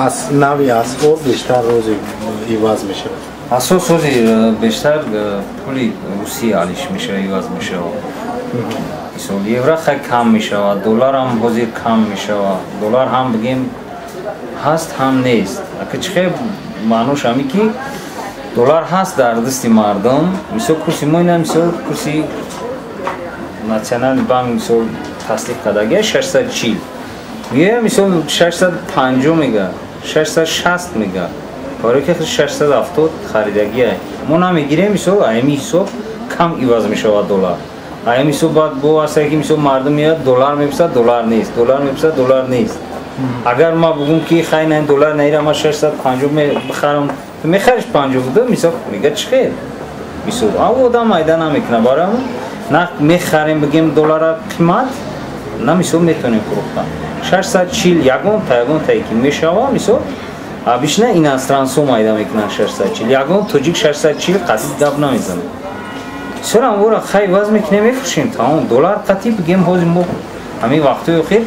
از نوی اسباب بیشتر روزی ایواز میشه. اساس روزی بیشتر پولی روسی علیش میشه ایواز میشه. مثلا یورو خیلی کم میشه و دلار هم حاضر کم میشه و دلار هم بگیم هست هم نیست. اگه چه معنوش همی که دلار هست در دستی مردم مثل کسی موینه مثل کسی ناسیونال بانک مثل تصدیق کردگی 640 میگه مثل 650 میگه 660 میگه کاری که 670 خریدگیه ما نمیگیریم مثل ایمی حساب کم ایواز میشه و دلار ایمی حساب بعد با واسه که مثل مردم میاد دلار میپسه دلار نیست دلار میپسه دلار نیست اگر ما بگم که خیلی دلار نیره ما 650 بخرم میخریش 50 بوده مثل میگه چه خیر مثل او آدم ایده نمیکنه برام نه میخریم بگیم دلار قیمت نه مثل میتونیم فروختن 640 یگون تا یکی میشوه مثل بیشتر این از ترانسفورم ایده میکنن 640 یگون توجیک 640 قصد دب نمیزنه سرم ورا خیلی وز میکنه میفروشیم تا اون دلار قطعی بگیم حوزی مو همین وقتی اخیر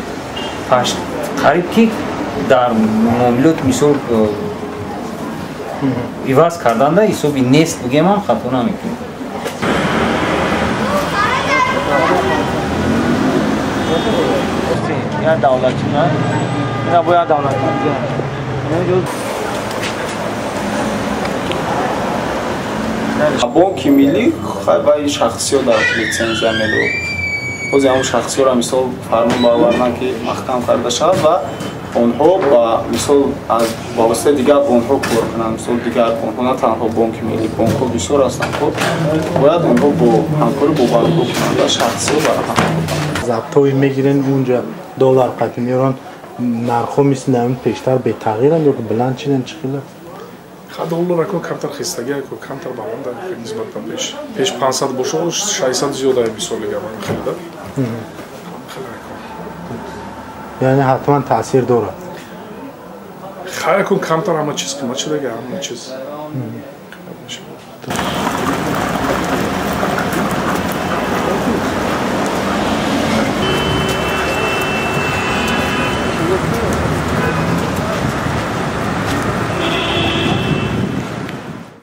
قریب که در معاملات مثل ایواز کردن ده حسابی نیست بگیم هم خطا نمیکنیم یا دولتی نه اینا باید دولتی بانک ملی خیلی شخصی در لیسانس میلو خود همون شخصی را مثل فرمان باوردن که محکم کرده شد و آنها با مثل از وابسته دیگر بانک ها کار کنند مثل دیگر بانک ها نه تنها بانک ملی بانک ها بسیار هستند خب باید آنها با همکاری با بانک ها کنند و شخصی برای ضبطوی میگیرن اونجا دلار قطعی میرن نرخو مثل نمید پیشتر به تغییرن یا که بلند چینن چه خیلی؟ دلار اکو کمتر خستگی اکو کمتر باوند خیلی نسبت پیش 500 باشه 600 زیاده مثال میگم خیلی دار یعنی حتما تاثیر داره خیلی کمتر همه چیز قیمت شده همه چیز